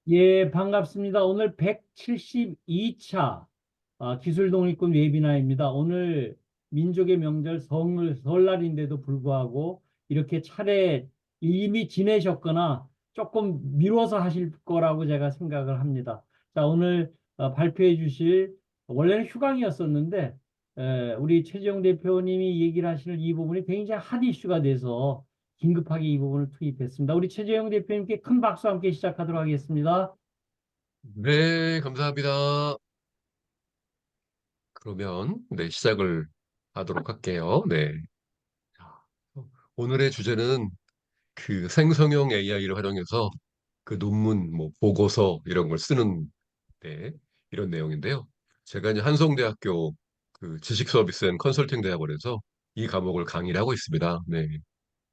예, 반갑습니다. 오늘 172차 기술독립군 웨비나입니다. 오늘 민족의 명절 설날인데도 불구하고 이렇게 차례 이미 지내셨거나 조금 미뤄서 하실 거라고 제가 생각을 합니다. 자, 오늘 발표해 주실, 원래는 휴강이었었는데, 우리 최재형 대표님이 얘기를 하시는 이 부분이 굉장히 핫 이슈가 돼서 긴급하게 이 부분을 투입했습니다. 우리 최재형 대표님께 큰 박수 함께 시작하도록 하겠습니다. 네, 감사합니다. 그러면 네, 시작을 하도록 할게요. 네. 자, 오늘의 주제는 그 생성형 AI를 활용해서 그 논문, 뭐 보고서 이런 걸 쓰는 네, 이런 내용인데요. 제가 이제 한성대학교 그 지식 서비스 앤 컨설팅 대학원에서 이 과목을 강의를 하고 있습니다. 네.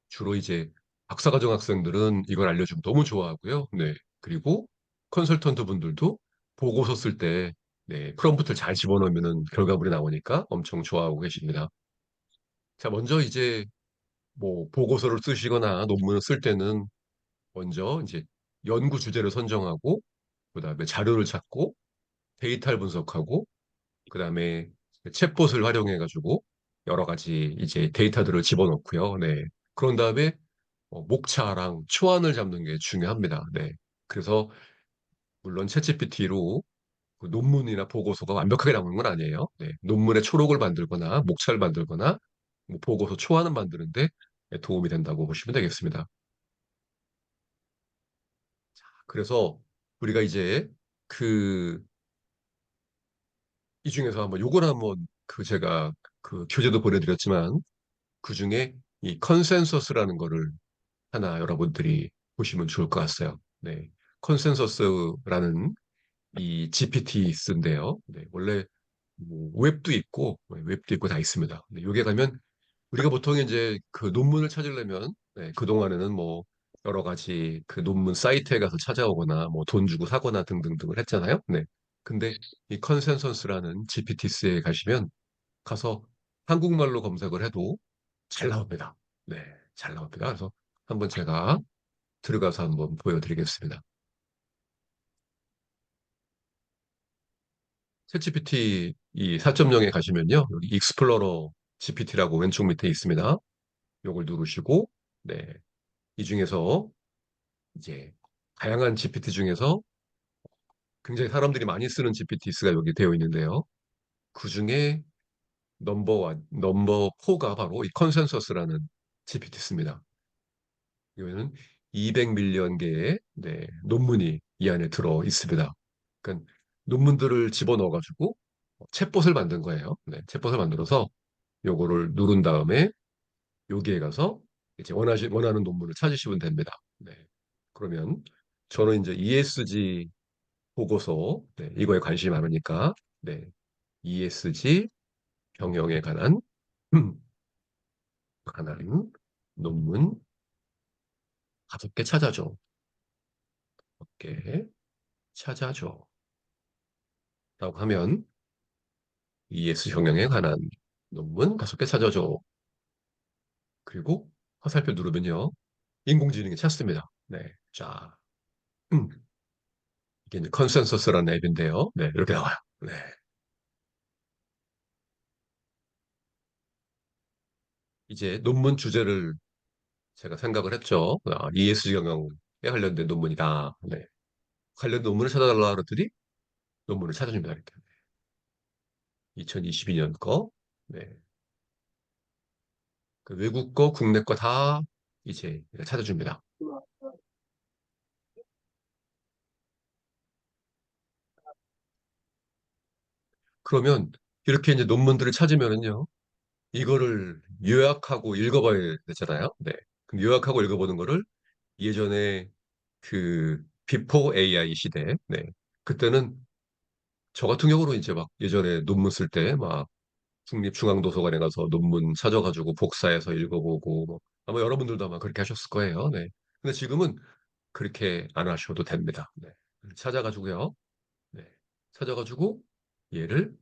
주로 이제 박사과정 학생들은 이걸 알려주면 너무 좋아하고요. 네. 그리고 컨설턴트 분들도 보고서 쓸 때 네, 프롬프트를 잘 집어넣으면은 결과물이 나오니까 엄청 좋아하고 계십니다. 자, 먼저 이제 뭐 보고서를 쓰시거나 논문을 쓸 때는 먼저 이제 연구 주제를 선정하고 그다음에 자료를 찾고 데이터를 분석하고 그다음에 챗봇을 활용해 가지고 여러 가지 이제 데이터들을 집어넣고요. 네. 그런 다음에 목차랑 초안을 잡는 게 중요합니다. 네. 그래서 물론 챗GPT로 그 논문이나 보고서가 완벽하게 나오는 건 아니에요. 네. 논문의 초록을 만들거나 목차를 만들거나 뭐 보고서 초안을 만드는데 도움이 된다고 보시면 되겠습니다. 그래서 우리가 이제 그 이 중에서 한번 요걸 한번 그 제가 그 교재도 보내드렸지만 그 중에 이 컨센서스라는 거를 하나 여러분들이 보시면 좋을 것 같아요. 네. 컨센서스라는 이 GPT인데요. 네. 원래 뭐 웹도 있고 다 있습니다. 네. 여기 가면 우리가 보통 이제 그 논문을 찾으려면 네, 그동안에는 뭐 여러 가지 그 논문 사이트에 가서 찾아오거나 뭐 돈 주고 사거나 등등등을 했잖아요. 네. 근데 이 컨센서스라는 GPT스에 가시면 가서 한국말로 검색을 해도 잘 나옵니다. 네, 잘 나옵니다. 그래서 한번 제가 들어가서 한번 보여드리겠습니다. 챗GPT 이 4.0에 가시면요. 여기 익스플로러 GPT라고 왼쪽 밑에 있습니다. 요걸 누르시고, 네. 이 중에서 이제 다양한 GPT 중에서 굉장히 사람들이 많이 쓰는 GPT가 여기 되어 있는데요. 그 중에 넘버 4가 바로 이 컨센서스라는 GPT입니다. 이거는 200밀리언 개의 네, 논문이 이 안에 들어 있습니다. 그러니까 논문들을 집어넣어가지고 챗봇을 만든 거예요. 네, 챗봇을 만들어서 요거를 누른 다음에 여기에 가서 이제 원하는 논문을 찾으시면 됩니다. 네. 그러면 저는 이제 ESG 보고서 네, 이거에 관심이 많으니까 네, ESG 병영에 관한 논문 5개 찾아줘. 5개 찾아줘. 라고 하면 ES 경영에 관한 논문 5개 찾아줘. 그리고 화살표 누르면요. 인공지능이 찾습니다. 네. 자, 음, 이게 이제 컨센서스라는 앱인데요. 네, 이렇게 나와요. 네. 이제 논문 주제를 제가 생각을 했죠. ESG 경영에 관련된 논문이다. 네. 관련 논문을 찾아달라 그랬더니 논문을 찾아줍니다. 이렇게. 2022년 거. 네. 그 외국 거, 국내 거 다 이제 찾아줍니다. 그러면 이렇게 이제 논문들을 찾으면은요. 이거를 요약하고 읽어봐야 되잖아요. 네. 그럼 요약하고 읽어보는 거를 예전에 그 비포 AI 시대, 네. 그때는 저 같은 경우로 이제 막 예전에 논문 쓸 때 막 국립중앙도서관에 가서 논문 찾아가지고 복사해서 읽어보고 뭐 아마 여러분들도 아마 그렇게 하셨을 거예요. 네. 근데 지금은 그렇게 안 하셔도 됩니다. 네. 찾아가지고요. 네. 찾아가지고 얘를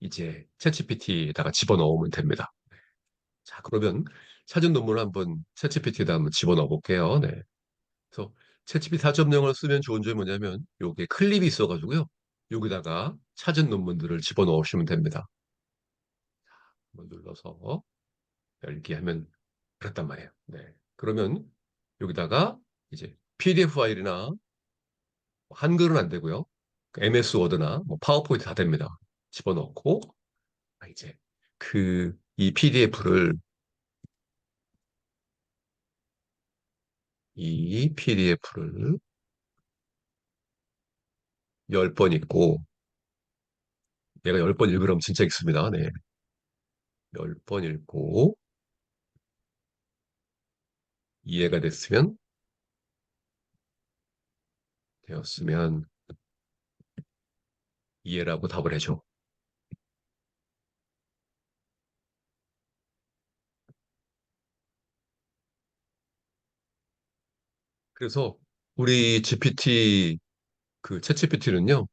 이제 챗GPT에다가 집어넣으면 됩니다. 자, 그러면 찾은 논문을 한번 챗GPT에다 한번 집어넣어 볼게요. 네. 그래서 챗GPT 4.0을 쓰면 좋은 점이 뭐냐면 요게 클립이 있어가지고요. 여기다가 찾은 논문들을 집어넣으시면 됩니다. 한번 눌러서 열기 하면 그렇단 말이에요. 네. 그러면 여기다가 이제 PDF 파일이나 한글은 안 되고요. MS 워드나 뭐 파워포인트 다 됩니다. 집어넣고 이제 이 PDF를 10번 읽고 얘가 10번 읽으려면 진짜 읽습니다. 네. 10번 읽고 이해가 되었으면 이해라고 답을 해줘. 그래서 우리 챗GPT는요,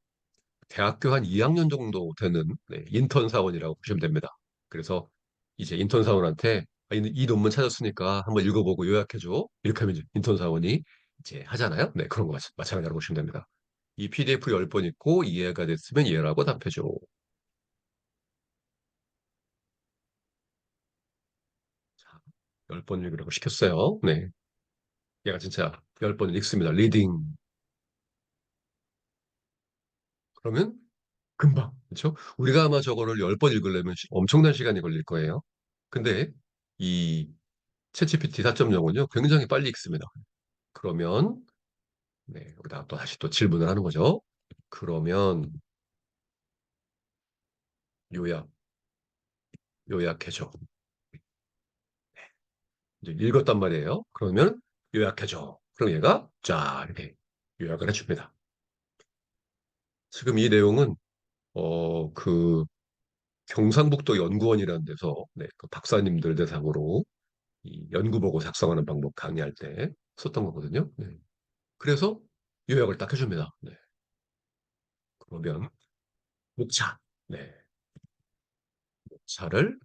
대학교 한 2학년 정도 되는 인턴 사원이라고 보시면 됩니다. 그래서 이제 인턴 사원한테 이 논문 찾았으니까 한번 읽어보고 요약해줘. 이렇게 하면 이제 인턴 사원이 이제 하잖아요. 네, 그런 거 마찬가지로 보시면 됩니다. 이 PDF 10번 읽고 이해가 됐으면 이해라고 답해줘. 자, 10번 읽으라고 시켰어요. 네. 얘가 진짜 10번 읽습니다. 리딩. 그러면 금방. 그렇죠? 우리가 아마 저거를 10번 읽으려면 엄청난 시간이 걸릴 거예요. 근데 이 챗GPT 4.0은요, 굉장히 빨리 읽습니다. 그러면, 네, 여기다 또 다시 또 질문을 하는 거죠. 그러면, 요약, 요약해줘. 이제 읽었단 말이에요. 그러면, 요약해줘. 그럼 얘가, 자, 이렇게 요약을 해줍니다. 지금 이 내용은, 그, 경상북도 연구원이라는 데서, 네, 그 박사님들 대상으로 이 연구보고 작성하는 방법 강의할 때 썼던 거거든요. 네. 그래서 요약을 딱 해줍니다. 네. 그러면, 목차. 네. 목차를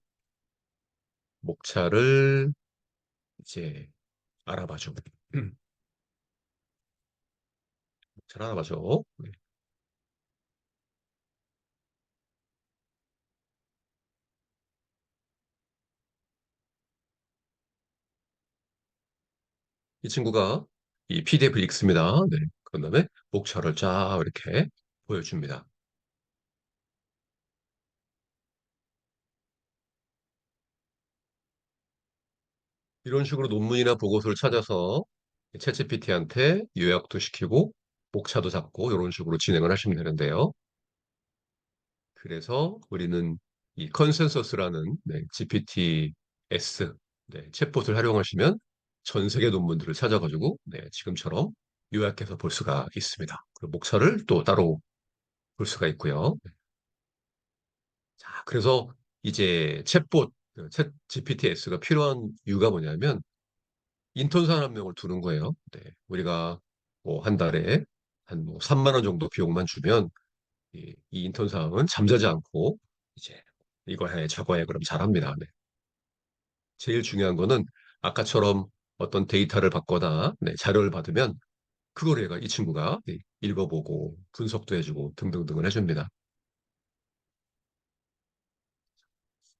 목차를 이제 알아봐줘. 잘 알아봐줘. 네. 이 친구가 이 PDF를 읽습니다. 네. 그런 다음에 목차를 쫙 이렇게 보여줍니다. 이런 식으로 논문이나 보고서를 찾아서 챗GPT한테 요약도 시키고 목차도 잡고 이런 식으로 진행을 하시면 되는데요. 그래서 우리는 이 컨센서스라는 GPT-S 챗봇을 활용하시면 전 세계 논문들을 찾아가지고 지금처럼 요약해서 볼 수가 있습니다. 그리고 목차를 또 따로 볼 수가 있고요. 자, 그래서 이제 챗 GPT-S가 필요한 이유가 뭐냐면 인턴사 한 명을 두는 거예요. 네, 우리가 뭐 한 달에 한 뭐 3만 원 정도 비용만 주면 이 인턴 사원은 잠자지 않고 이제 이거 해 저거 해 그럼 잘합니다. 네. 제일 중요한 거는 아까처럼 어떤 데이터를 받거나 자료를 받으면 그걸 얘가 이 친구가 읽어보고 분석도 해주고 등등등을 해줍니다.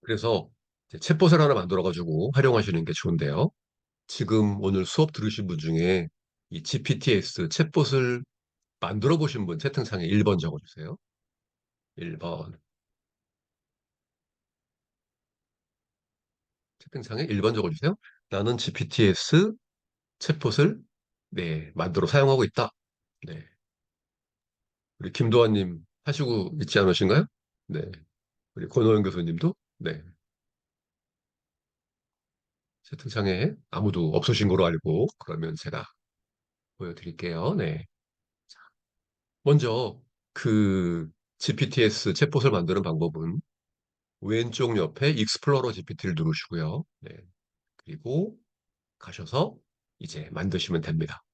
그래서 이제 챗봇을 하나 만들어가지고 활용하시는 게 좋은데요. 지금 오늘 수업 들으신 분 중에 이 GPTS 챗봇을 만들어 보신 분 채팅창에 1번 적어주세요. 1번. 채팅창에 1번 적어주세요. 나는 GPTS 챗봇을 만들어 사용하고 있다. 네. 우리 김도환님 하시고 있지 않으신가요? 네. 우리 권호영 교수님도 채팅창에 아무도 없으신 거로 알고 그러면 제가 보여드릴게요. 네. 먼저 그 GPTS 챗봇을 만드는 방법은 왼쪽 옆에 익스플로러 GPT를 누르시고요. 네. 그리고 가셔서 이제 만드시면 됩니다.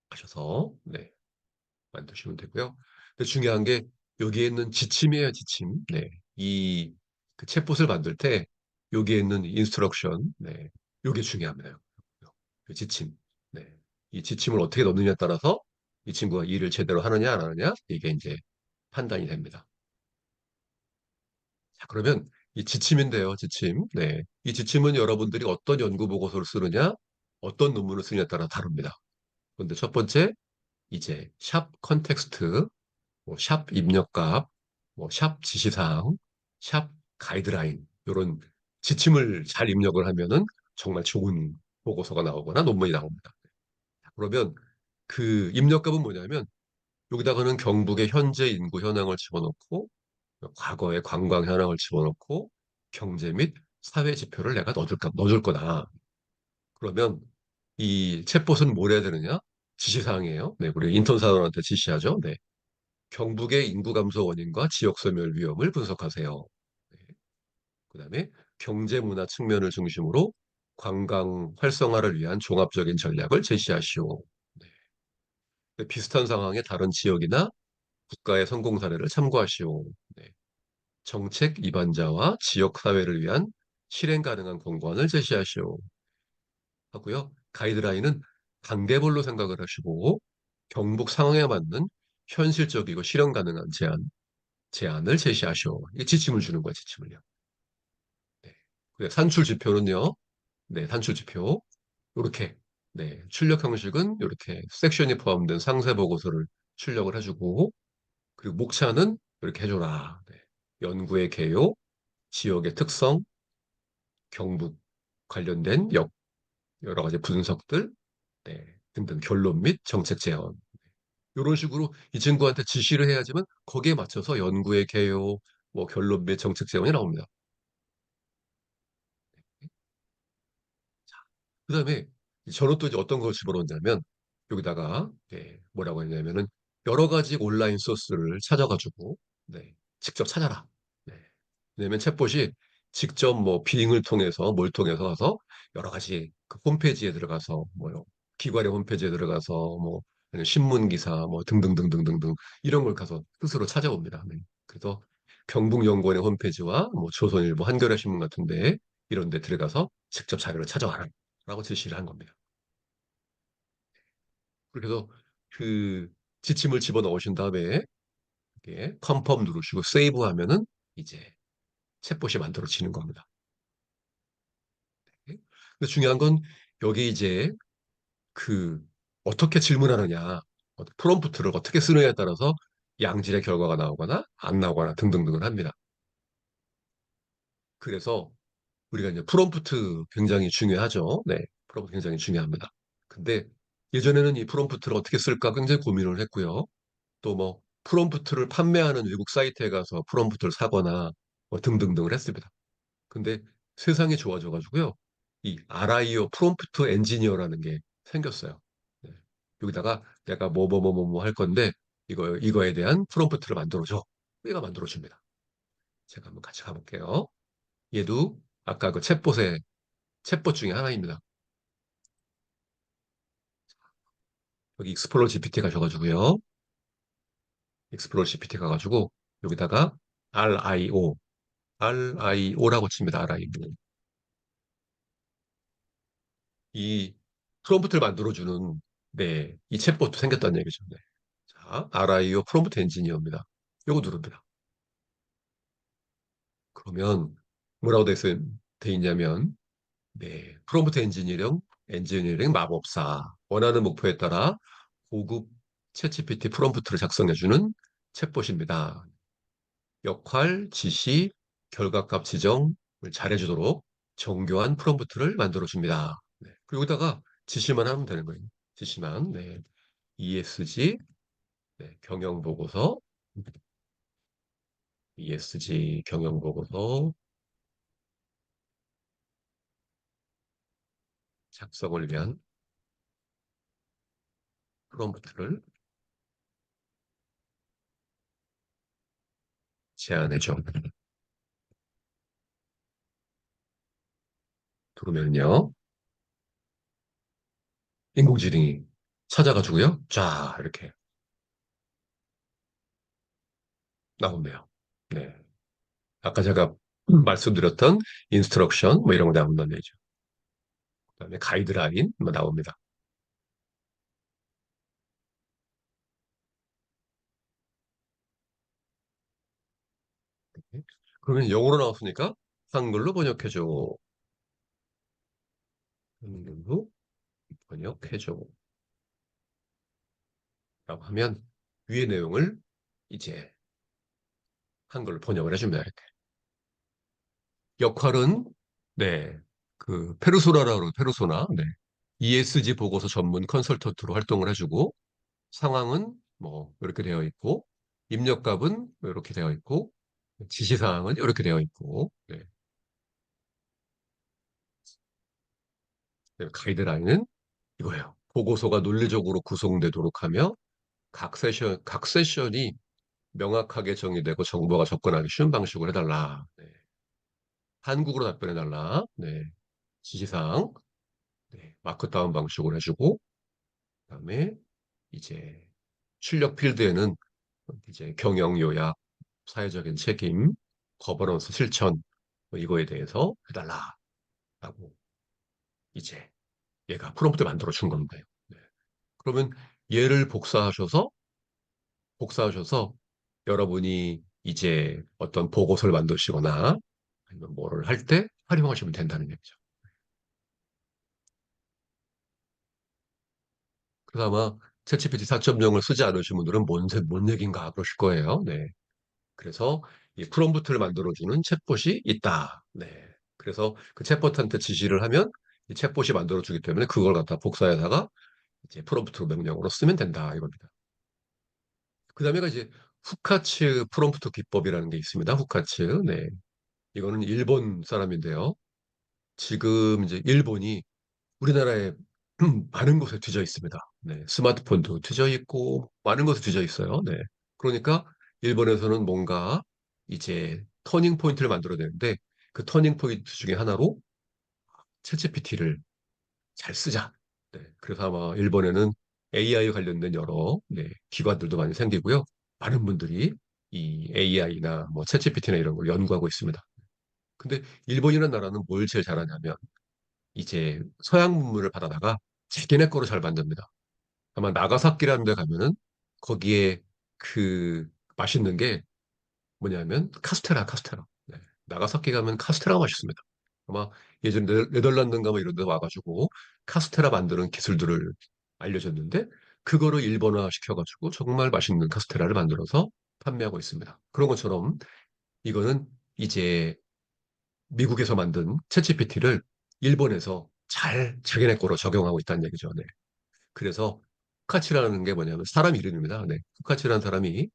가셔서 만드시면 되고요. 근데 중요한 게 여기에 있는 지침이에요, 지침. 네. 그 챗봇을 만들 때 여기에 있는 인스트럭션, 요게 중요합니다. 그 지침. 네. 이 지침을 어떻게 넣느냐에 따라서 이 친구가 일을 제대로 하느냐 안 하느냐 이게 이제 판단이 됩니다. 자, 그러면 이 지침인데요, 지침. 네. 이 지침은 여러분들이 어떤 연구 보고서를 쓰느냐, 어떤 논문을 쓰느냐에 따라 다릅니다. 그런데 첫 번째, 이제 샵 컨텍스트, 샵 입력값, 샵 지시사항, 샵 가이드라인 이런 지침을 잘 입력을 하면은 정말 좋은 보고서가 나오거나 논문이 나옵니다. 그러면 그 입력값은 뭐냐면 여기다가는 경북의 현재 인구 현황을 집어넣고 과거의 관광 현황을 집어넣고 경제 및 사회 지표를 내가 넣어줄 거다. 그러면 이 챗봇은 뭘 해야 되느냐? 지시사항이에요. 네, 우리 인턴 사원한테 지시하죠. 네. 경북의 인구 감소 원인과 지역 소멸 위험을 분석하세요. 네. 그다음에 경제 문화 측면을 중심으로 관광 활성화를 위한 종합적인 전략을 제시하시오. 네. 비슷한 상황의 다른 지역이나 국가의 성공 사례를 참고하시오. 네. 정책 입안자와 지역 사회를 위한 실행 가능한 공간을 제시하시오. 하고요. 가이드라인은 단계별로 생각을 하시고 경북 상황에 맞는 현실적이고 실현 가능한 제안을 제시하시오. 이게 지침을 주는 거예요, 지침을요. 네. 그리고 산출 지표는요. 네, 산출 지표. 이렇게. 네, 출력 형식은 이렇게 섹션이 포함된 상세 보고서를 출력을 해주고 그리고 목차는 이렇게 해줘라. 네. 연구의 개요, 지역의 특성, 경북 관련된 여러 가지 분석들, 네, 등등 결론 및 정책 제안. 이런 식으로 이 친구한테 지시를 해야지만 거기에 맞춰서 연구의 개요, 결론 및 정책 제안이 나옵니다. 그다음에 저는 또 이제 어떤 걸 집어넣냐면 여기다가 뭐라고 했냐면은 여러 가지 온라인 소스를 찾아가지고 네, 직접 찾아라. 네. 왜냐면 챗봇이 직접 뭐 빙을 통해서 뭘 통해서 가서 여러 가지 그 홈페이지에 들어가서 뭐요 기관의 홈페이지에 들어가서 뭐 아니면 신문 기사 뭐 등등등등등등 이런 걸 가서 스스로 찾아옵니다. 네. 그래서 경북연구원의 홈페이지와 뭐 조선일보 한겨레 신문 같은데 이런 데 들어가서 직접 자료를 찾아와라. 라고 제시를 한 겁니다. 그래서 그 지침을 집어넣으신 다음에 이게 컨펌 누르시고 세이브 하면은 이제 챗봇이 만들어지는 겁니다. 근데 중요한 건 여기 이제 그 어떻게 질문하느냐, 프롬프트를 어떻게 쓰느냐에 따라서 양질의 결과가 나오거나 안 나오거나 등등등을 합니다. 그래서 우리가 이제 프롬프트 굉장히 중요하죠. 네, 프롬프트 굉장히 중요합니다. 근데 예전에는 이 프롬프트를 어떻게 쓸까 굉장히 고민을 했고요. 또 뭐 프롬프트를 판매하는 외국 사이트에 가서 프롬프트를 사거나 등등등을 했습니다. 근데 세상이 좋아져 가지고요. 이 RIO 프롬프트 엔지니어라는 게 생겼어요. 네. 여기다가 내가 뭐 할 건데 이거에 대한 프롬프트를 만들어 줘. 얘가 만들어 줍니다. 제가 한번 같이 가볼게요. 얘도 아까 그 챗봇 중에 하나입니다. 여기 익스플로러 GPT 가셔가지고요. 익스플로러 GPT 가가지고 여기다가 RIO라고 칩니다. RIO. 이 프롬프트를 만들어주는 이 챗봇도 생겼다는 얘기죠. 네. 자, RIO 프롬프트 엔지니어입니다. 요거 누릅니다. 그러면 뭐라고 돼 있냐면 프롬프트 엔지니어링 마법사 원하는 목표에 따라 고급 챗GPT 프롬프트를 작성해주는 챗봇입니다. 역할, 지시, 결과값 지정을 잘해주도록 정교한 프롬프트를 만들어줍니다. 네. 그리고 여기다가 지시만 하면 되는 거예요. 지시만. 네. ESG, 경영보고서, ESG 경영보고서 작성을 위한 프롬프트를 제안해줘. 그러면요. 인공지능이 찾아가지고요. 자, 이렇게 나온대요. 네. 아까 제가 말씀드렸던 인스트럭션 뭐 이런 거 나온다는 얘기죠. 그다음에 가이드라인 뭐 나옵니다. 네. 그러면 영어로 나왔으니까 한글로 번역해줘. 한글로 번역해줘. 라고 하면 위의 내용을 이제 한글로 번역을 해줍니다. 이렇게. 역할은 네, 그 페르소나라고 그러고 페르소나, 네. ESG 보고서 전문 컨설턴트로 활동을 해주고 상황은 뭐 이렇게 되어 있고 입력값은 뭐 이렇게 되어 있고 지시사항은 이렇게 되어 있고 네. 네, 가이드라인은 이거예요. 보고서가 논리적으로 구성되도록 하며 각 세션이 명확하게 정의되고 정보가 접근하기 쉬운 방식으로 해달라. 네. 한국어로 답변해달라. 네. 지시사항, 네. 마크다운 방식으로 해주고, 그다음에 이제 출력 필드에는 이제 경영 요약, 사회적인 책임, 거버넌스 실천 뭐 이거에 대해서 해달라라고 이제 얘가 프롬프트 만들어 준 겁니다. 네. 그러면 얘를 복사하셔서 여러분이 이제 어떤 보고서를 만드시거나 아니면 뭐를 할 때 활용하시면 된다는 얘기죠. 그래서 아마 챗GPT 4.0을 쓰지 않으신 분들은 뭔 얘기인가 그러실 거예요. 네. 그래서 이 프롬프트를 만들어주는 챗봇이 있다. 네. 그래서 그 챗봇한테 지시를 하면 이 챗봇이 만들어주기 때문에 그걸 갖다 복사해다가 이제 프롬프트 명령으로 쓰면 된다 이겁니다. 그 다음에가 이제 후카츠 프롬프트 기법이라는 게 있습니다. 후카츠. 네. 이거는 일본 사람인데요. 지금 이제 일본이 우리나라에 많은 곳에 뒤져 있습니다. 네, 스마트폰도 뒤져 있고 많은 곳에 뒤져 있어요. 네. 그러니까 일본에서는 뭔가 이제 터닝 포인트를 만들어내는데 그 터닝 포인트 중에 하나로 챗GPT를 잘 쓰자. 네. 그래서 아마 일본에는 AI 관련된 여러 네, 기관들도 많이 생기고요. 많은 분들이 이 AI나 뭐 챗GPT나 이런 걸 연구하고 있습니다. 근데 일본이라는 나라는 뭘 제일 잘하냐면 이제 서양 문물을 받아다가 자기네 거로 잘 만듭니다. 아마 나가사키라는 데 가면은 거기에 그 맛있는 게 뭐냐면 카스테라. 네. 나가사키 가면 카스테라가 맛있습니다. 아마 예전에 네덜란드인가 뭐 이런 데 와가지고 카스테라 만드는 기술들을 알려줬는데 그거를 일본화 시켜가지고 정말 맛있는 카스테라를 만들어서 판매하고 있습니다. 그런 것처럼 이거는 이제 미국에서 만든 챗GPT를 일본에서 잘 자기네 거로 적용하고 있다는 얘기죠. 네. 그래서 후카치라는 게 뭐냐면 사람 이름입니다. 네. 후카치라는 사람이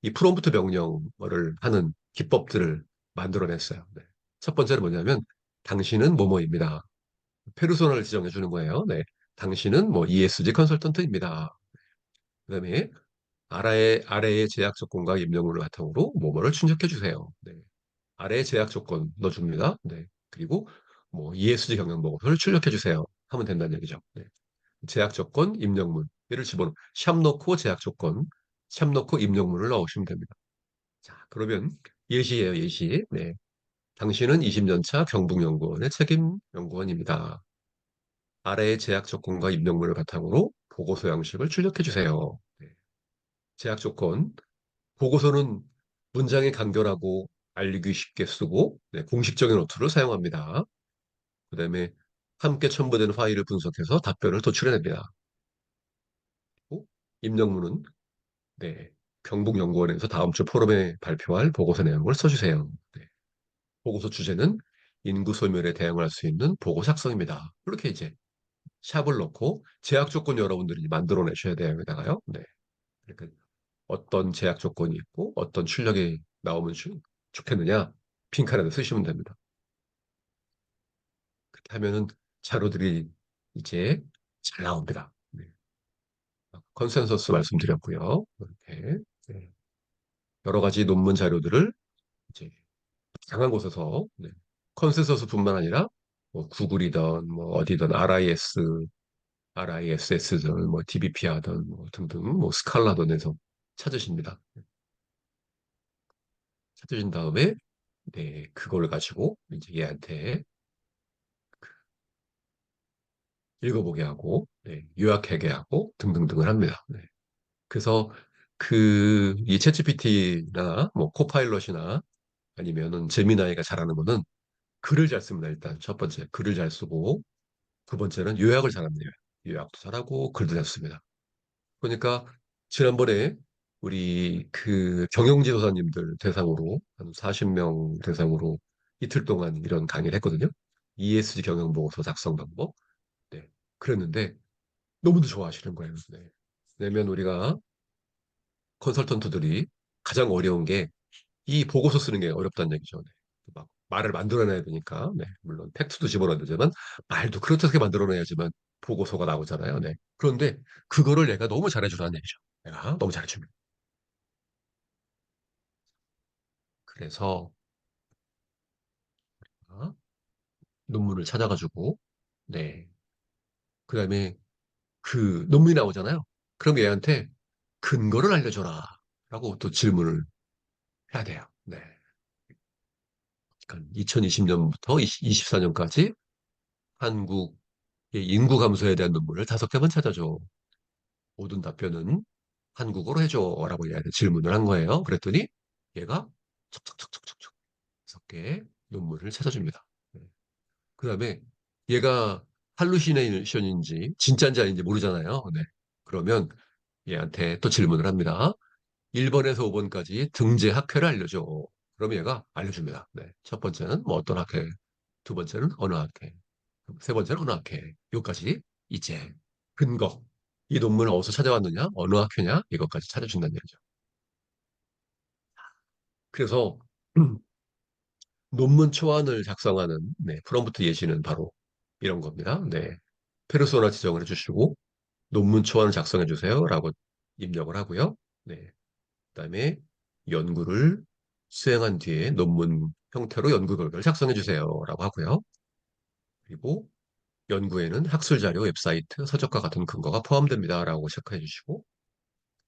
이 프롬프트 명령어를 하는 기법들을 만들어냈어요. 네. 첫 번째는 뭐냐면 당신은 뭐뭐입니다. 페르소나를 지정해 주는 거예요. 네. 당신은 뭐 ESG 컨설턴트입니다. 그다음에 아래의 제약 조건과 입력물을 바탕으로 뭐뭐를 출력해 주세요. 네. 아래의 제약 조건 넣어줍니다. 네. 그리고 뭐 ESG 경영 보고서를 출력해 주세요. 하면 된다는 얘기죠. 네. 제약 조건, 입력물. 얘를 집어넣고 샵 넣고 제약 조건, 샵 넣고 입력물을 넣으시면 됩니다. 자, 그러면 예시예요, 예시. 네. 당신은 20년 차 경북연구원의 책임 연구원입니다. 아래의 제약 조건과 입력물을 바탕으로 보고서 양식을 출력해 주세요. 네. 제약 조건. 보고서는 문장이 간결하고 알리기 쉽게 쓰고 네, 공식적인 어투를 사용합니다. 그다음에 함께 첨부된 파일을 분석해서 답변을 도출해냅니다. 그리고 입력문은 네, 경북연구원에서 다음 주 포럼에 발표할 보고서 내용을 써주세요. 네, 보고서 주제는 인구 소멸에 대응할 수 있는 보고 작성입니다. 이렇게 이제 샵을 넣고 제약 조건 여러분들이 만들어내셔야 돼요. 여기다가요. 네, 그러니까 어떤 제약 조건이 있고 어떤 출력이 나오면 좋겠느냐 빈칸에다 쓰시면 됩니다. 그렇게 하면은 자료들이 이제 잘 나옵니다. 네. 컨센서스 말씀드렸고요. 이렇게 네. 여러 가지 논문 자료들을 이제 다양한 곳에서 네. 컨센서스뿐만 아니라 뭐 구글이든 뭐 어디든 RISS든 뭐 DBP하든 뭐 등등 뭐 스칼라든 해서 찾으십니다. 찾으신 다음에 네, 그걸 가지고 이제 얘한테 읽어보게 하고 네, 요약하게 하고 등등등을 합니다. 네. 그래서 이 챗GPT나 뭐 코파일럿이나 아니면은 제미나이가 잘하는 거는 글을 잘 씁니다. 일단 첫 번째 글을 잘 쓰고 두 번째는 요약을 잘합니다. 요약도 잘하고 글도 잘 씁니다. 그러니까 지난번에 우리 그 경영지도사님들 대상으로 한 40명 대상으로 이틀 동안 이런 강의를 했거든요. ESG 경영보고서 작성 방법. 네. 그랬는데 너무도 좋아하시는 거예요. 네. 왜냐면 우리가 컨설턴트들이 가장 어려운 게 이 보고서 쓰는 게 어렵다는 얘기죠. 네. 막 말을 만들어내야 되니까. 네. 물론 팩트도 집어넣어야 되지만 말도 그렇게 만들어내야지만 보고서가 나오잖아요. 네. 그런데 그거를 얘가 너무 잘해주라는 얘기죠. 내가 너무 잘해줍니다. 그래서 어? 논문을 찾아가지고 네. 그다음에 그 논문이 나오잖아요. 그럼 얘한테 근거를 알려줘라. 라고 또 질문을 해야 돼요. 네. 그러니까 2020년부터 24년까지 한국의 인구 감소에 대한 논문을 5개만 찾아줘. 모든 답변은 한국어로 해줘라고 얘한테 질문을 한 거예요. 그랬더니 얘가 척척척척척척 6개 논문을 찾아줍니다. 그다음에 얘가 할루시네이션인지 진짜인지 아닌지 모르잖아요. 네. 그러면 얘한테 또 질문을 합니다. 1번에서 5번까지 등재 학회를 알려줘. 그러면 얘가 알려줍니다. 네. 첫 번째는 뭐 어떤 학회, 두 번째는 어느 학회, 세 번째는 어느 학회. 요까지 이제 근거. 이 논문을 어디서 찾아왔느냐, 어느 학회냐, 이것까지 찾아준다는 얘기죠. 그래서 논문 초안을 작성하는 네, 프롬프트 예시는 바로 이런 겁니다. 네. 페르소나 지정을 해주시고 논문 초안을 작성해 주세요라고 입력을 하고요. 네. 그다음에 연구를 수행한 뒤에 논문 형태로 연구 결과를 작성해 주세요라고 하고요. 그리고 연구에는 학술 자료, 웹사이트, 서적과 같은 근거가 포함됩니다라고 체크해 주시고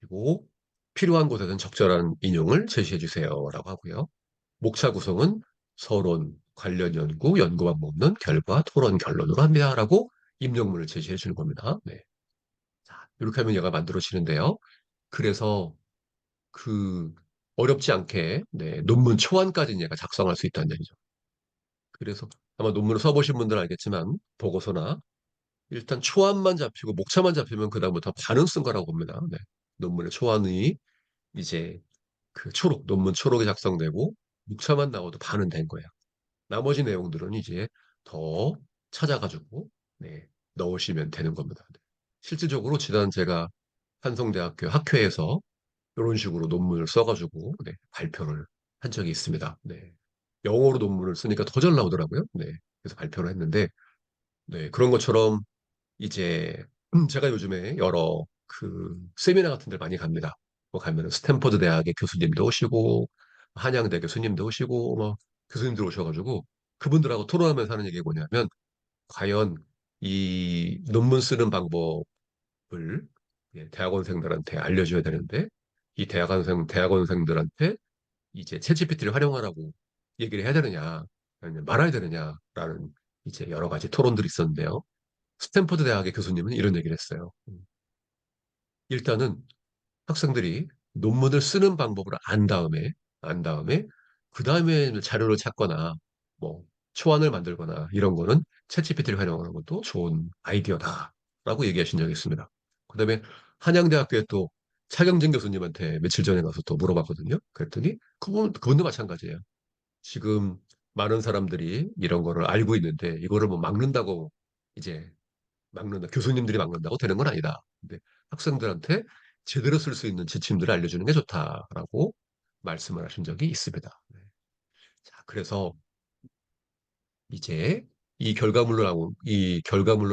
그리고 필요한 곳에는 적절한 인용을 제시해 주세요라고 하고요. 목차 구성은 서론, 관련 연구, 연구 방법 없는 결과, 토론, 결론으로 합니다라고 입력문을 제시해 주는 겁니다. 네. 자, 이렇게 하면 얘가 만들어지는데요. 그래서 그 어렵지 않게 네, 논문 초안까지는 얘가 작성할 수 있다는 얘기죠. 그래서 아마 논문을 써보신 분들은 알겠지만 보고서나 일단 초안만 잡히고 목차만 잡히면 그다음부터 반은 쓴 거라고 봅니다. 네. 논문의 초안이 이제 그 초록, 논문 초록이 작성되고 목차만 나와도 반은 된 거예요. 나머지 내용들은 이제 더 찾아가지고 네, 넣으시면 되는 겁니다. 네. 실질적으로 지난 제가 한성대학교 학회에서 이런 식으로 논문을 써가지고 네, 발표를 한 적이 있습니다. 네. 영어로 논문을 쓰니까 더 잘 나오더라고요. 네. 그래서 발표를 했는데 네, 그런 것처럼 이제 제가 요즘에 여러 그 세미나 같은 데 많이 갑니다. 뭐 가면은 스탠퍼드 대학의 교수님도 오시고 한양대 교수님도 오시고 뭐 교수님들 오셔가지고 그분들하고 토론하면서 하는 얘기가 뭐냐면 과연 이 논문 쓰는 방법을 예, 대학원생들한테 알려줘야 되는데 이 대학원생들한테 이제 챗GPT를 활용하라고 얘기를 해야 되느냐 아니면 말아야 되느냐라는 이제 여러 가지 토론들이 있었는데요. 스탠퍼드 대학의 교수님은 이런 얘기를 했어요. 일단은 학생들이 논문을 쓰는 방법을 안 다음에, 그 다음에 자료를 찾거나, 뭐, 초안을 만들거나, 이런 거는 챗GPT를 활용하는 것도 좋은 아이디어다라고 얘기하신 적이 있습니다. 그 다음에 한양대학교에 또 차경진 교수님한테 며칠 전에 가서 또 물어봤거든요. 그랬더니 그분도 마찬가지예요. 지금 많은 사람들이 이런 거를 알고 있는데, 이거를 뭐 막는다고 이제 교수님들이 막는다고 되는 건 아니다. 근데 학생들한테 제대로 쓸 수 있는 지침들을 알려주는 게 좋다라고 말씀을 하신 적이 있습니다. 네. 자, 그래서 이제 이 결과물로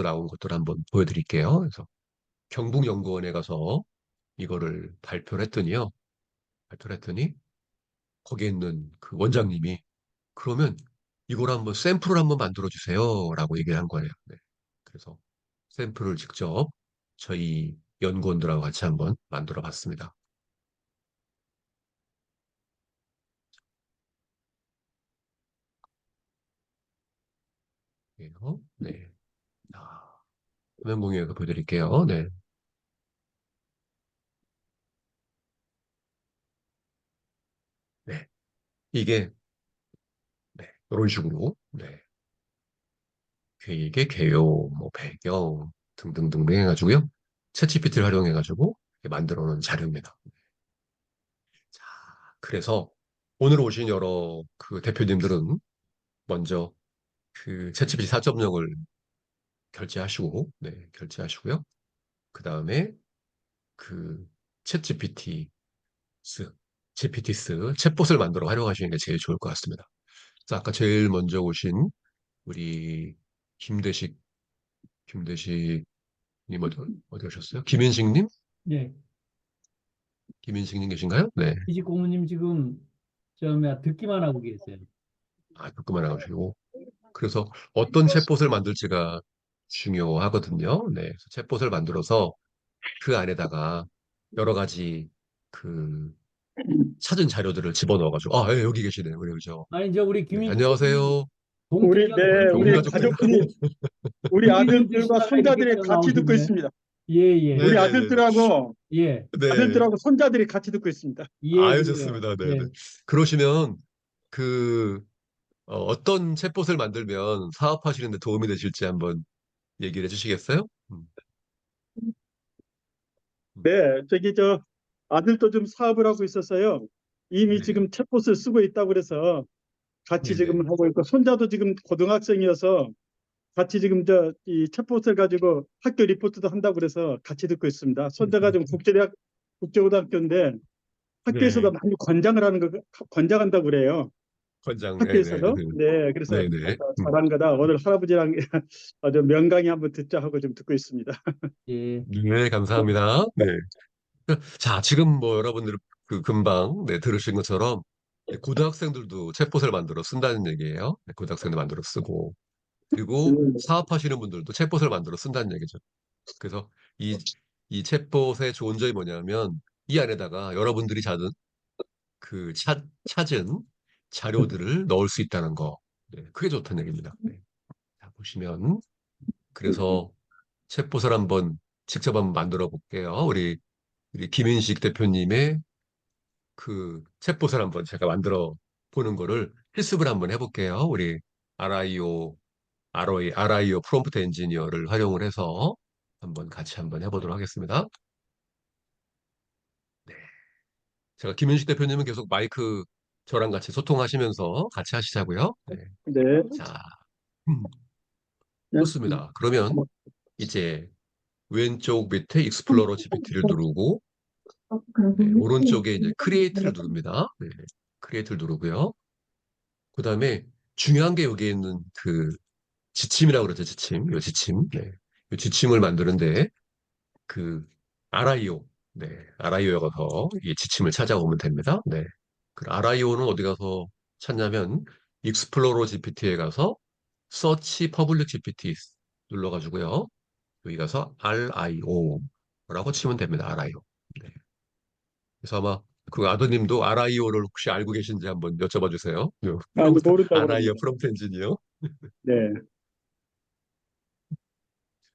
나온 것들을 한번 보여드릴게요. 그래서 경북연구원에 가서 이거를 발표를 했더니요. 발표를 했더니 거기에 있는 그 원장님이 그러면 이걸 한번 샘플을 한번 만들어 주세요라고 얘기를 한 거예요. 네. 그래서 샘플을 직접 저희 연구원들하고 같이 한번 만들어 봤습니다. 그래요. 네. 자, 화면 공유해서 보여드릴게요. 네. 네. 이게 이런 식으로 네. 계획의 개요, 뭐 배경 등등등 해가지고요. 챗GPT를 활용해가지고 만들어 놓은 자료입니다. 자, 그래서 오늘 오신 여러 그 대표님들은 먼저 그 챗GPT 4.0을 결제하시고, 네, 결제하시고요. 그 다음에 그 챗GPT GPT스 챗봇을 만들어 활용하시는 게 제일 좋을 것 같습니다. 자, 아까 제일 먼저 오신 우리 김대식, 김대식님 어디 오셨어요? 김인식님? 예. 김인식님 계신가요? 네. 이직 고모님 지금 저 뭐야 듣기만 하고 계세요. 아, 그만 하시고. 그래서 어떤 챗봇을 만들지가 중요하거든요. 네. 그래서 챗봇을 만들어서 그 안에다가 여러 가지 그 찾은 자료들을 집어넣어가지고, 아, 예, 여기 계시네요. 그래, 그죠? 아니 이제 우리 네, 김인식 고모님 안녕하세요. 동택이 한 이렇게 온 우리 가족들이 가족분이, 하고, 우리 동택님도 아들들과 시간 내게 손자들이 껴 같이 듣고 나오셨네. 있습니다. 예, 예. 우리 네네네. 예. 네. 아들들하고 손자들이 같이 듣고 있습니다. 예, 아유, 그래요. 좋습니다. 네네. 예. 그러시면, 그, 떤 챗봇을 만들면 사업하시는데 도움이 되실지 한번 얘기를 해주시겠어요? 음. 네, 아들도 좀 사업을 하고 있어서요. 이미 네네. 지금 챗봇을 쓰고 있다고 그래서 같이 지금 네네. 하고 있고, 손자도 지금 고등학생이어서 같이 지금 이 챗봇을 가지고 학교 리포트도 한다고 그래서 같이 듣고 있습니다. 손자가 지금 국제고등학교인데 학교에서도 네. 많이 권장한다고 그래요. 권장, 네네. 학교에서도. 네, 그래서 네네. 잘한 거다. 오늘 할아버지랑 아주 명강의 한번 듣자 하고 좀 듣고 있습니다. 예. 네, 감사합니다. 네. 자, 지금 뭐 여러분들 그 금방 네, 들으신 것처럼 네, 고등학생들도 챗봇을 만들어 쓴다는 얘기예요. 네, 고등학생들 만들어 쓰고 그리고 음, 사업하시는 분들도 챗봇을 만들어 쓴다는 얘기죠. 그래서 이, 이 챗봇의 좋은 점이 뭐냐면 이 안에다가 여러분들이 찾은 자료들을 넣을 수 있다는 거. 네, 그게 좋다는 얘기입니다. 네. 자, 보시면 그래서 챗봇을 직접 한번 만들어 볼게요. 우리 김인식 대표님의 그 챗봇을 한번 제가 만들어 보는 거를 실습을 한번 해볼게요. 우리 RIO, RIO 프롬프트 엔지니어를 활용을 해서 같이 한번 해보도록 하겠습니다. 네. 제가 김윤식 대표님은 계속 마이크 저랑 같이 소통하시면서 같이 하시자고요. 네. 네. 자, 음, 좋습니다. 그러면 이제 왼쪽 밑에 익스플로러 GPT를 누르고 네, 오른쪽에 이제 크리에이트를 누릅니다. 네, 크리에이트를 누르고요. 그 다음에 중요한 게 여기에 있는 그 지침이라고 그러죠, 지침. 요 지침. 네. 요 지침을 만드는데 그 RIO. 네. RIO에 가서 이 지침을 찾아오면 됩니다. 네. 그 RIO는 어디 가서 찾냐면 익스플로러 GPT에 가서 서치 퍼블릭 GPT 눌러가지고요. 여기 가서 RIO라고 치면 됩니다. RIO. 네. 그래서 아마 그 아드님도 RIO를 혹시 알고 계신지 한번 여쭤봐 주세요. 아니, 모른다고 RIO 그럽니다. 프롬프트 엔지니어. 네.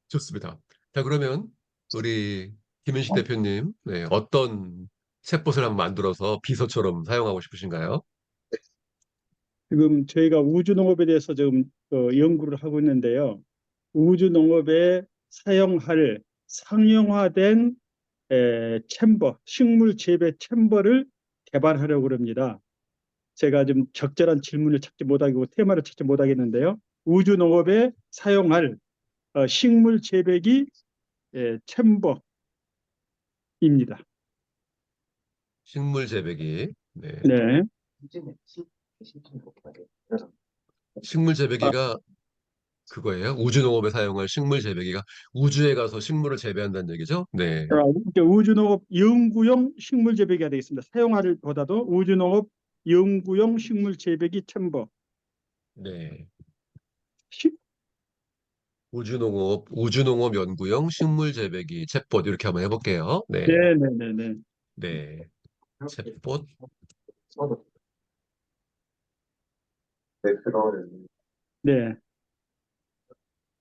좋습니다. 자, 그러면 우리 김윤식 대표님, 네, 어떤 챗봇을 한번 만들어서 비서처럼 사용하고 싶으신가요? 지금 저희가 우주농업에 대해서 지금 연구를 하고 있는데요. 우주농업에 사용할 상용화된 식물 재배 챔버를 개발하려고 합니다. 제가 좀 적절한 질문을 찾지 못하고 테마를 찾지 못하겠는데요. 우주농업에 사용할 식물 재배기 챔버입니다. 식물 재배기. 네. 네. 식물 아, 재배기가 그거예요. 우주농업에 사용할 식물 재배기가 우주에 가서 식물을 재배한다는 얘기죠? 네. 이제 우주농업 연구용 식물 재배기가 되겠습니다. 사용할 보다도 우주농업 연구용 식물 재배기 챔버. 네. 시- 우주농업 연구용 식물 재배기 챗봇 이렇게 한번 해볼게요. 네. 네네네네. 네. 챗봇. 네.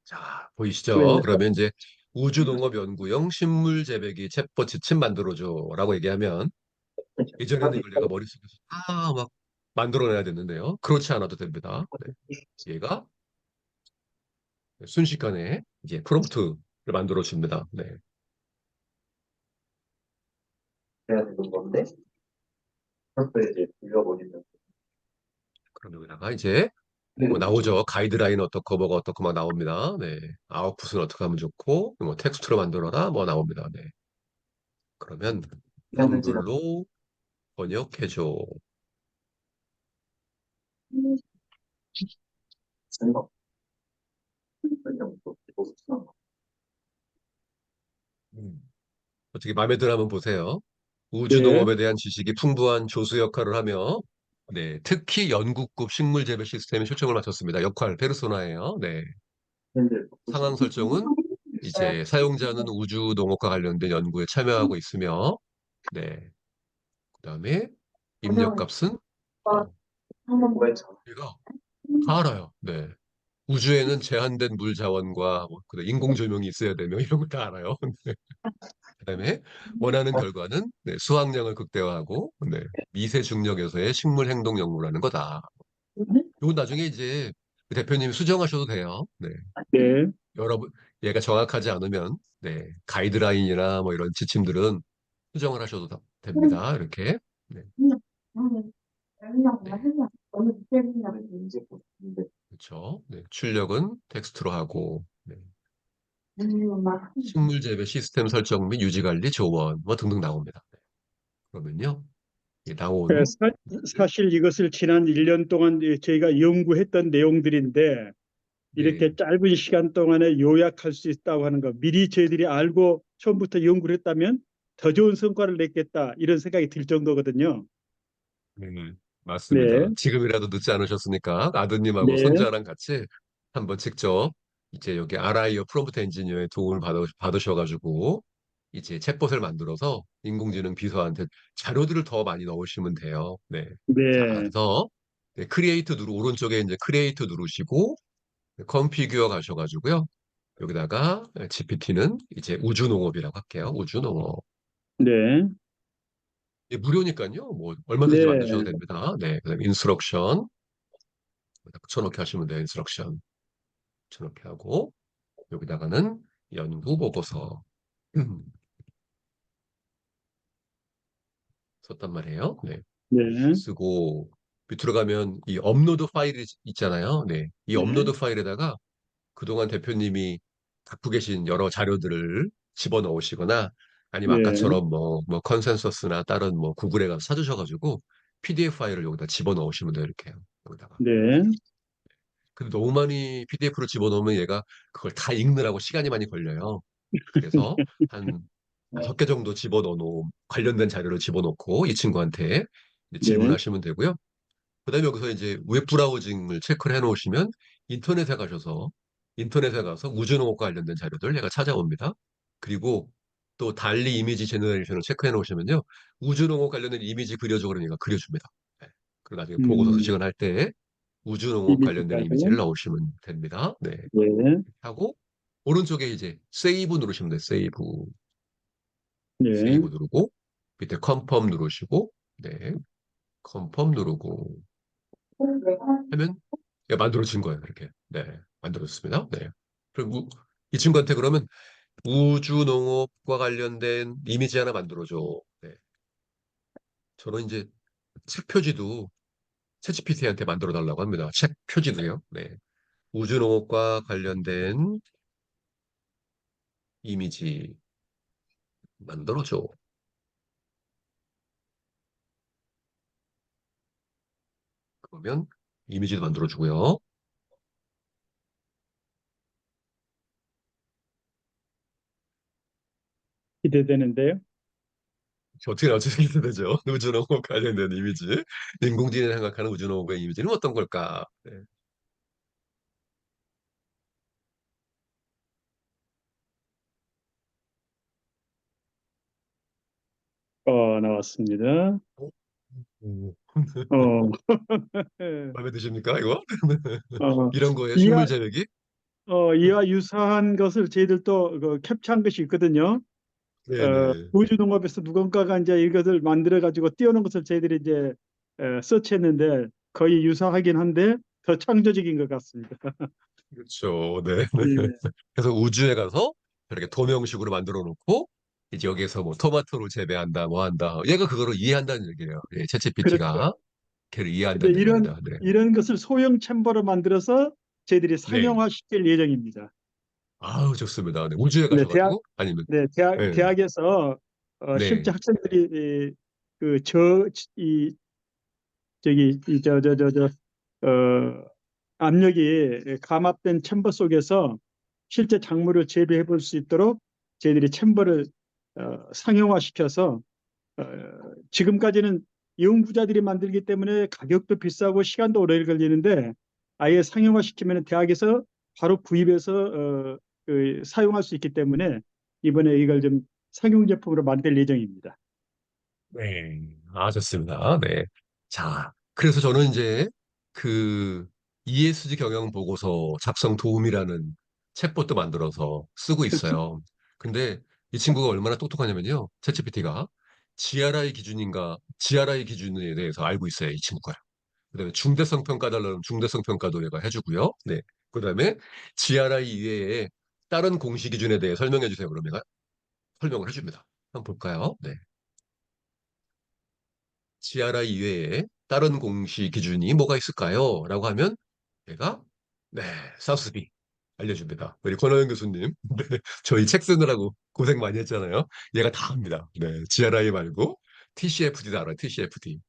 자, 네. 보이시죠? 그러면 이제 우주농업연구용 식물재배기 챗봇 지침 만들어줘라고 얘기하면 예전에는 이걸 내가 머릿속에서 막 만들어내야 되는데요. 그렇지 않아도 됩니다. 네. 얘가 순식간에 이제 프롬프트를 만들어 줍니다. 네. 해야 되는 건데, 그걸 이제 돌려버리면. 그럼 여기다가 이제 네, 뭐 나오죠. 가이드라인 어떻고 뭐가 어떻고 막 나옵니다. 네. 아웃풋은 어떻게 하면 좋고 뭐 텍스트로 만들어라 뭐 나옵니다. 네. 그러면 하는지가 한글로 번역해줘. 생각. 그냥 또 보수나. 음. 어떻게 마음에 들어 한번 보세요. 네, 우주농업에 대한 지식이 풍부한 조수 역할을 하며 네, 특히 연구급 식물 재배 시스템에 초점을 맞췄습니다. 역할 페르소나예요. 네. 근데 상황 설정은 이제 사용자는 우주 농업과 관련된 연구에 참여하고 있으며 네. 그다음에 입력값은 어, 뭐 했잖아. 얘가 다 알아요. 네. 우주에는 제한된 물 자원과 뭐, 그다음 인공 조명이 있어야 되며 이런 거 다 알아요. 그다음에 원하는 결과는 네, 수확량을 극대화하고 네, 미세 중력에서의 식물 행동 연구라는 거다. 이건 나중에 이제 대표님이 수정하셔도 돼요. 네. 네, 여러분 얘가 정확하지 않으면 네, 가이드라인이나 뭐 이런 지침들은 수정을 하셔도 됩니다. 이렇게. 네. 네. 이제 보는데. 그렇죠. 네. 출력은 텍스트로 하고 네. 식물 재배 시스템 설정 및 유지 관리 조언 뭐 등등 나옵니다. 네. 그러면요. 이 그 나온 사실 이것을 지난 1년 동안 저희가 연구했던 내용들인데 네. 이렇게 짧은 시간 동안에 요약할 수 있다고 하는 거 미리 저희들이 알고 처음부터 연구를 했다면 더 좋은 성과를 냈겠다 이런 생각이 들 정도거든요. 네, 네, 맞습니다. 지금이라도 늦지 않으셨으니까 아드님하고 네, 손자랑 같이 한번 직접 이제 여기 RI어 프롬프트 엔지니어의 도움을 받으셔가지고 이제 챗봇을 만들어서 인공지능 비서한테 자료들을 더 많이 넣으시면 돼요. 네. 자, 네, 그래서 네, 크리에이트 오른쪽에 이제 크리에이트 누르시고 컨피규어 가셔가지고요. 여기다가 GPT는 이제 우주농업이라고 할게요. 우주농업. 네, 예, 무료니까요. 뭐 얼마든지 만드셔도 네, 됩니다. 네, 그다음 인스트럭션 붙여넣기 하시면 돼요. 인스트럭션 붙여넣기 하고 여기다가는 연구 보고서 썼단 말이에요. 네, 네, 쓰고 밑으로 가면 이 업로드 파일이 있잖아요. 네, 이 네, 업로드 파일에다가 그동안 대표님이 갖고 계신 여러 자료들을 집어넣으시거나 아니면 네, 아까처럼 뭐 컨센서스나 다른 뭐 구글에 가서 찾으셔가지고 PDF 파일을 여기다 집어넣으시면 돼요. 이렇게요. 여기다가. 네, 근데 너무 많이 PDF로 집어넣으면 얘가 그걸 다 읽느라고 시간이 많이 걸려요. 그래서 한 5개 정도 집어넣어 관련된 자료를 집어넣고 이 친구한테 이제 네, 질문하시면 되고요. 그다음에 여기서 이제 웹 브라우징을 체크를 해 놓으시면 인터넷에 가서 우주농업과 관련된 자료들 얘가 찾아옵니다. 그리고 또 달리 이미지 제너레이션을 체크해 놓으시면요. 우주농업 관련된 이미지 그려줘 그러니까 그려줍니다. 네. 그리고 나중에 보고서 음, 수식을 할 때 우주농업 관련된 이미지가요? 이미지를 넣으시면 됩니다. 네. 네, 하고 오른쪽에 이제 세이브 누르시면 돼요. 세이브. 네, 세이브 누르고 밑에 컨펌 누르시고 네. 컨펌 누르고 하면 얘가 만들어진 거예요. 이렇게. 네. 만들어졌습니다. 네. 그리고 이 친구한테 그러면 우주농업과 관련된 이미지 하나 만들어줘. 네. 저는 이제 책 표지도 챗GPT한테 만들어 달라고 합니다. 책 표지도요. 네. 우주농업과 관련된 이미지 만들어줘. 그러면 이미지도 만들어주고요. 기대되는데요. 어떻게 되죠? 우주농업 관련된 이미지. 인공지능이 생각하는 우주농업의 이미지는 어떤 걸까? 네. 나왔습니다. 오. 어, 마음에 드십니까, 이거? 어, 이런 거예요, 식물 이와, 재배기? 이와 유사한 것을 저희들도 캡처한 것이 있거든요. 네네. 우주농업에서 누군가가 이제 이것을 만들어 가지고 띄워놓은 것을 저희들이 이제 서치했는데 거의 유사하긴 한데 더 창조적인 것 같습니다. 그렇죠. 네. 예, 그래서 우주에 가서 이렇게 도명식으로 만들어 놓고 이제 여기서 뭐 토마토를 재배한다, 뭐 한다. 얘가 그거를 이해한다는 얘기예요. 예, 챗GPT가 그렇죠. 걔를 근데 이해한다는 얘기입니다. 네. 이런 것을 소형 챔버로 만들어서 저희들이 네. 상용화시킬 예정입니다. 아우, 좋습니다. 네. 우주에 네, 대학, 가셔가지고 아니면 네, 네. 대학에서 실제 네. 학생들이 이, 저기, 압력이 감압된 챔버 속에서 실제 작물을 재배해 볼 수 있도록 저희들이 챔버를 상용화시켜서 어, 지금까지는 연구자들이 만들기 때문에 가격도 비싸고 시간도 오래 걸리는데 아예 상용화시키면 대학에서 바로 구입해서 사용할 수 있기 때문에 이번에 이걸 좀 상용 제품으로 만들 예정입니다. 네. 아, 좋습니다. 네. 자, 그래서 저는 이제 그 ESG 경영 보고서 작성 도움이라는 챗봇도 만들어서 쓰고 그렇죠. 있어요. 근데 이 친구가 얼마나 똑똑하냐면요. 챗GPT가 GRI 기준에 대해서 알고 있어요. 이 친구가요. 그다음에 중대성 평가 달라면 중대성 평가도 얘가 해주고요. 네. 그다음에 GRI 이외에 다른 공시 기준에 대해 설명해 주세요. 그러면 얘가 설명을 해줍니다. 한번 볼까요? 네. GRI 이외에 다른 공시 기준이 뭐가 있을까요? 라고 하면 얘가 네, 사수비 알려줍니다. 우리 권호영 교수님, 네, 저희 책 쓰느라고 고생 많이 했잖아요. 얘가 다 합니다. 네, GRI 말고 TCFD도 알아요. TCFD.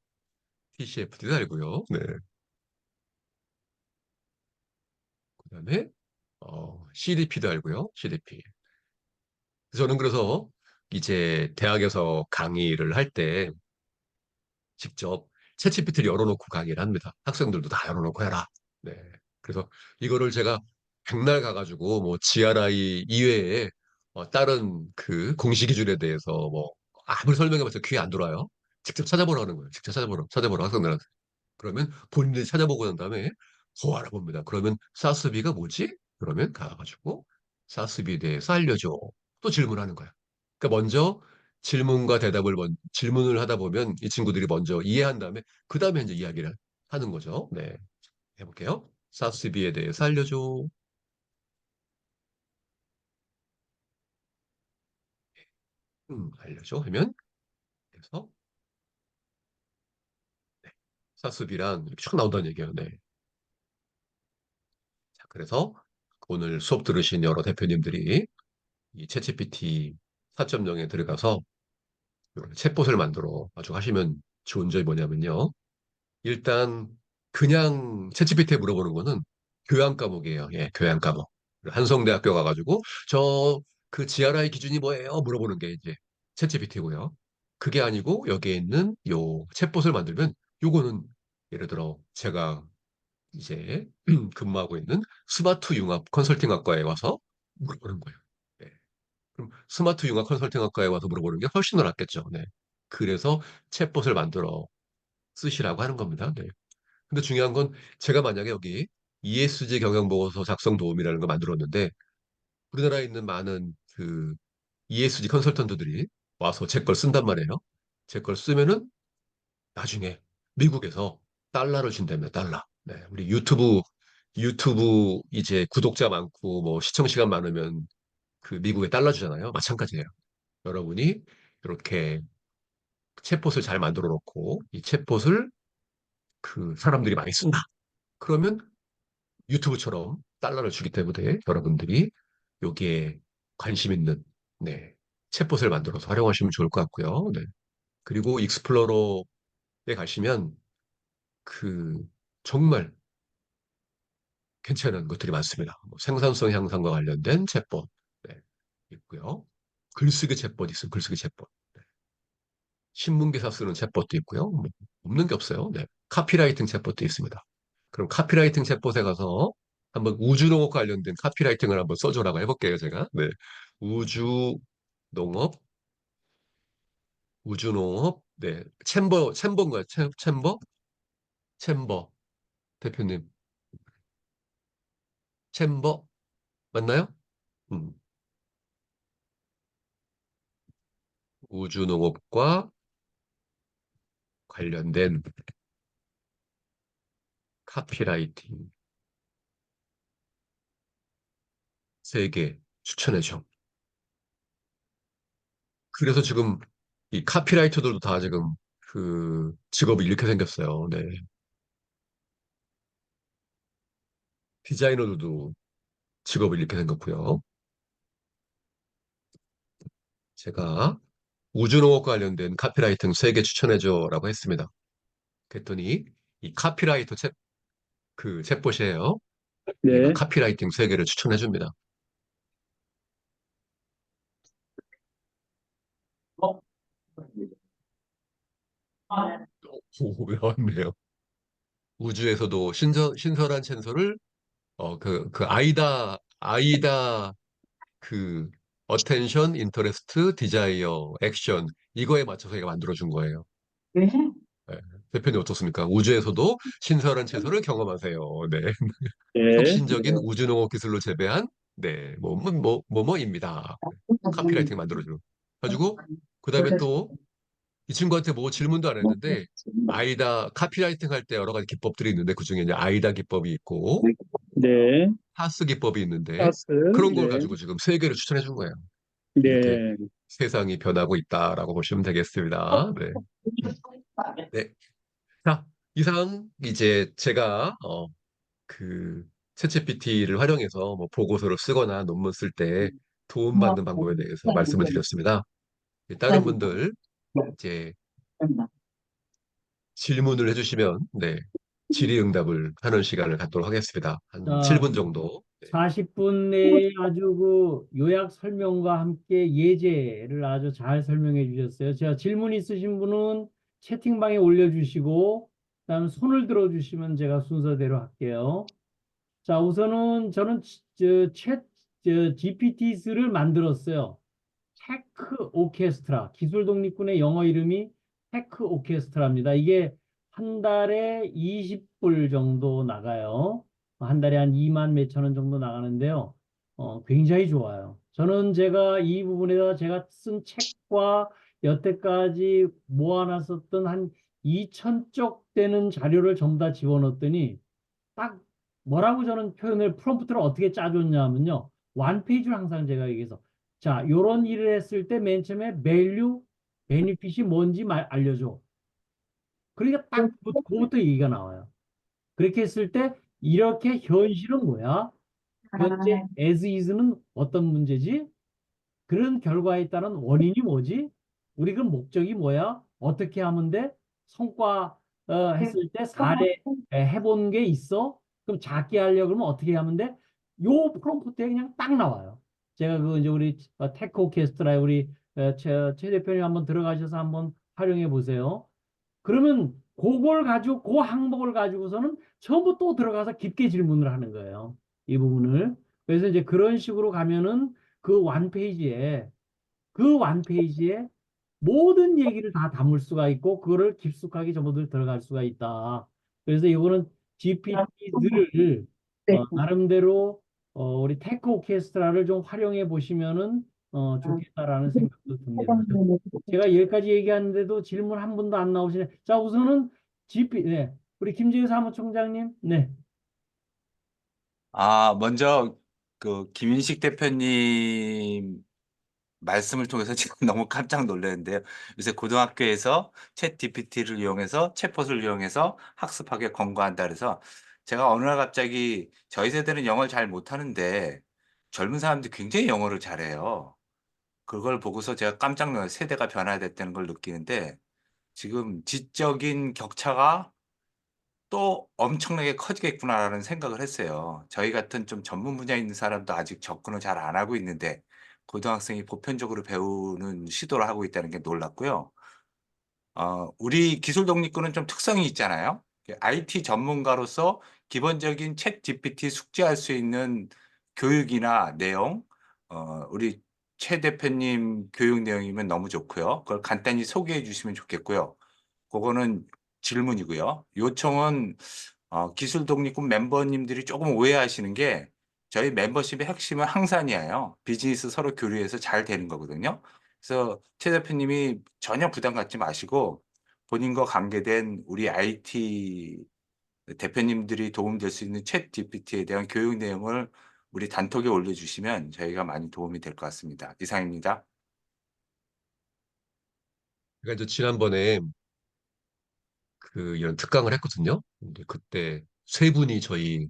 TCFD도 알고요. 네. 그다음에 CDP도 알고요. CDP. 저는 그래서 이제 대학에서 강의를 할 때 직접 챗GPT를 열어놓고 강의를 합니다. 학생들도 다 열어놓고 해라. 네. 그래서 이거를 제가 백날 가가지고 뭐 GRI 이외에 다른 그 공시 기준에 대해서 뭐 아무리 설명해봤자 귀에 안 들어와요. 직접 찾아보라는 거예요. 직접 찾아보라 학생들한테. 그러면 본인들이 찾아보고 난 다음에 더 알아봅니다. 그러면 사스비가 뭐지? 그러면 가가지고 사스비에 대해서 알려줘. 또 질문하는 거야. 그러니까 먼저 질문을 하다 보면 이 친구들이 먼저 이해한 다음에 그 다음에 이제 이야기를 하는 거죠. 네, 해볼게요. 사스비에 대해서 알려줘. 알려줘 하면 그래서 사스비란 이렇게 쭉 나온다는 얘기예요. 네. 자, 그래서 오늘 수업 들으신 여러 대표님들이 이 챗GPT 4.0에 들어가서 이렇게 챗봇을 만들어 아주 하시면 좋은 점이 뭐냐면요. 일단 그냥 챗GPT에 물어보는 거는 교양 과목이에요. 예, 교양 과목. 한성대학교 가가지고 저 그 GRI 기준이 뭐예요? 물어보는 게 이제 챗GPT고요. 그게 아니고 여기에 있는 요 챗봇을 만들면 요거는 예를 들어 제가 이제 근무하고 있는 스마트 융합 컨설팅학과에 와서 물어보는 거예요. 네. 그럼 스마트 융합 컨설팅학과에 와서 물어보는 게 훨씬 더 낫겠죠. 네. 그래서 챗봇을 만들어 쓰시라고 하는 겁니다. 네. 근데 중요한 건 제가 만약에 여기 ESG 경영보고서 작성 도움이라는 거 만들었는데 우리나라에 있는 많은 그 ESG 컨설턴트들이 와서 제 걸 쓴단 말이에요. 제 걸 쓰면은 나중에 미국에서 달러를 준다며 달러. 네, 우리 유튜브 이제 구독자 많고 뭐 시청 시간 많으면 그 미국에 달러 주잖아요. 마찬가지예요. 여러분이 이렇게 챗봇을 잘 만들어 놓고 이 챗봇을 그 사람들이 많이 쓴다. 그러면 유튜브처럼 달러를 주기 때문에 여러분들이 여기에 관심 있는 네, 챗봇을 만들어서 활용하시면 좋을 것 같고요. 네. 그리고 익스플로러에 가시면 그 정말 괜찮은 것들이 많습니다. 뭐 생산성 향상과 관련된 챗봇 네, 있고요. 글쓰기 챗봇 있어요. 글쓰기 챗봇. 네. 신문 기사 쓰는 챗봇도 있고요. 뭐 없는 게 없어요. 네. 카피라이팅 챗봇도 있습니다. 그럼 카피라이팅 챗봇에 가서 한번 우주농업 관련된 카피라이팅을 한번 써줘라고 해볼게요, 제가. 네. 우주농업, 우주농업, 네. 챔버인가요? 챔버? 챔버. 대표님. 챔버? 맞나요? 음. 우주농업과 관련된 카피라이팅 세계 추천해줘. 그래서 지금 이 카피라이터들도 다 지금 그 직업이 이렇게 생겼어요. 네. 디자이너들도 직업이 이렇게 생겼고요. 제가 우주농업과 관련된 카피라이팅 3개 추천해줘라고 했습니다. 그랬더니 이 카피라이터 그 챗봇이에요. 얘가 네. 카피라이팅 3개를 추천해줍니다. 어? 아, 오, 나왔네요. 우주에서도 신선한 채소를 아이다 그 어텐션, 인터레스트, 디자이어, 액션 이거에 맞춰서 얘가 만들어준 거예요. 네. 네. 대표님 어떻습니까? 우주에서도 신선한 채소를 경험하세요. 네. 네. 혁신적인 우주농업 기술로 재배한 네, 뭐뭐입니다. 카피라이팅 만들어주는. 가지고 그다음에 또 이 친구한테 뭐 질문도 안 했는데 아이다 카피라이팅 할 때 여러 가지 기법들이 있는데 그중에 이제 아이다 기법이 있고 네. 파스 기법이 있는데 파스. 그런 걸 네. 가지고 지금 3개를 추천해 준 거예요. 이렇게 네. 세상이 변하고 있다라고 보시면 되겠습니다. 네. 네. 자, 이상 이제 제가 그 챗GPT를 활용해서 뭐 보고서를 쓰거나 논문 쓸 때 도움받는 방법에 대해서 말씀을 드렸습니다. 다른 분들 이제 질문을 해주시면 네, 질의응답을 하는 시간을 갖도록 하겠습니다. 한 자, 7분 정도. 네. 40분 내에 아주 그 요약 설명과 함께 예제를 아주 잘 설명해 주셨어요. 제가 질문 있으신 분은 채팅방에 올려주시고, 그다음 손을 들어주시면 제가 순서대로 할게요. 자, 우선은 저는 GPT-3를 만들었어요. 테크 오케스트라. 기술 독립군의 영어 이름이 테크 오케스트라입니다. 이게 한 달에 20불 정도 나가요. 한 달에 한 2만 몇천 원 정도 나가는데요. 굉장히 좋아요. 저는 제가 이 부분에다 제가 쓴 책과 여태까지 모아놨었던 한 2,000쪽 되는 자료를 전부 다 집어넣었더니 딱 뭐라고 저는 표현을 프롬프트를 어떻게 짜줬냐면요. 완페이지를 항상 제가 얘기해서 자, 요런 일을 했을 때 맨 처음에 밸류, 베니핏이 뭔지 알려줘. 그러니까 딱 그거부터 얘기가 나와요. 그렇게 했을 때 이렇게 현실은 뭐야? 현재 as is는 어떤 문제지? 그런 결과에 따른 원인이 뭐지? 우리 그 목적이 뭐야? 어떻게 하면 돼? 성과 했을 때 사례 해본 게 있어? 그럼 작게 하려고 그러면 어떻게 하면 돼? 요 프롬프트에 그냥 딱 나와요. 제가 그 이제 우리 테크 오케스트라에 우리 최 대표님 한번 들어가셔서 한번 활용해 보세요. 그러면 그걸 가지고 그 항목을 가지고서는 전부 또 들어가서 깊게 질문을 하는 거예요. 이 부분을. 그래서 이제 그런 식으로 가면은 그 완페이지에 모든 얘기를 다 담을 수가 있고 그거를 깊숙하게 전부들 들어갈 수가 있다. 그래서 이거는 GPT들을 나름대로 우리 테크 오케스트라를 좀 활용해 보시면은 좋겠다라는 생각도 듭니다. 제가 여기까지 얘기하는데도 질문 한 분도 안 나오시네. 자, 우선은 네. 우리 김재우 사무총장님, 네. 먼저 그 김인식 대표님 말씀을 통해서 지금 너무 깜짝 놀랐는데요. 요새 고등학교에서 챗 GPT를 이용해서 챗봇을 이용해서 학습하게 권고한다 그래서 제가 어느 날 갑자기 저희 세대는 영어를 잘 못하는데 젊은 사람들이 굉장히 영어를 잘해요. 그걸 보고서 제가 깜짝 놀라서 세대가 변화됐다는 걸 느끼는데 지금 지적인 격차가 또 엄청나게 커지겠구나라는 생각을 했어요. 저희 같은 좀 전문 분야에 있는 사람도 아직 접근을 잘 안 하고 있는데 고등학생이 보편적으로 배우는 시도를 하고 있다는 게 놀랍고요. 우리 기술 독립군은 좀 특성이 있잖아요. IT 전문가로서 기본적인 챗 GPT 숙지할 수 있는 교육이나 내용, 우리 최 대표님 교육 내용이면 너무 좋고요. 그걸 간단히 소개해 주시면 좋겠고요. 그거는 질문이고요. 요청은 기술 독립군 멤버님들이 조금 오해하시는 게 저희 멤버십의 핵심은 항산이에요. 비즈니스 서로 교류해서 잘 되는 거거든요. 그래서 최 대표님이 전혀 부담 갖지 마시고 본인과 관계된 우리 IT 대표님들이 도움될 수 있는 챗 GPT에 대한 교육 내용을 우리 단톡에 올려주시면 저희가 많이 도움이 될 것 같습니다. 이상입니다. 그러니까 이제 지난번에 그 이런 특강을 했거든요. 근데 그때 세 분이 저희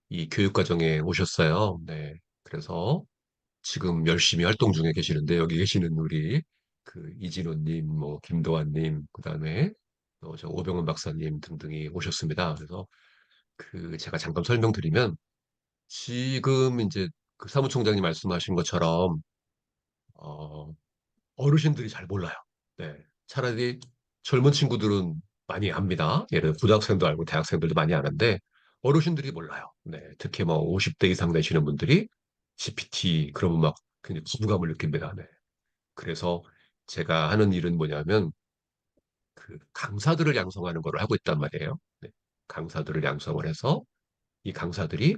이 교육 과정에 오셨어요. 네. 그래서 지금 열심히 활동 중에 계시는데 여기 계시는 우리 그 이진호님, 뭐 김도환님, 그다음에 저 오병헌 박사님 등등이 오셨습니다. 그래서 그 제가 잠깐 설명드리면 지금 이제 그 사무총장님 말씀하신 것처럼 어, 어르신들이 잘 몰라요. 네. 차라리 젊은 친구들은 많이 압니다. 예를 들어 고등학생도 알고 대학생들도 많이 아는데 어르신들이 몰라요. 네. 특히 뭐 50대 이상 되시는 분들이 GPT 그러면 막 굉장히 거부감을 느낍니다. 네. 그래서 제가 하는 일은 뭐냐면 그 강사들을 양성하는 걸 하고 있단 말이에요. 네. 강사들을 양성을 해서 이 강사들이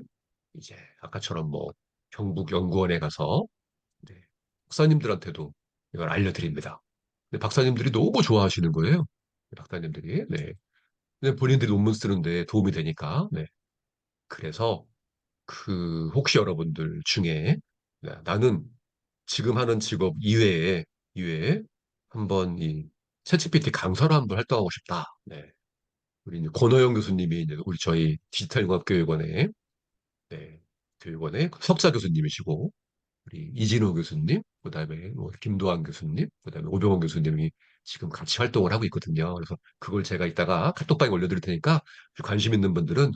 이제 아까처럼 뭐 경북 연구원에 가서 네. 박사님들한테도 이걸 알려드립니다. 근데 박사님들이 너무 좋아하시는 거예요. 박사님들이. 네. 근데 본인들이 논문 쓰는데 도움이 되니까. 네. 그래서 그 혹시 여러분들 중에 나는 지금 하는 직업 이외에 한번 이 챗GPT 강사로 한번 활동하고 싶다. 네. 우리 이제 권호영 교수님이 이제 우리 저희 디지털융합교육원의 네, 교육원의 석사 교수님이시고 우리 이진호 교수님, 그다음에 뭐 김도환 교수님, 그다음에 오병헌 교수님이 지금 같이 활동을 하고 있거든요. 그래서 그걸 제가 이따가 카톡방에 올려드릴 테니까 관심 있는 분들은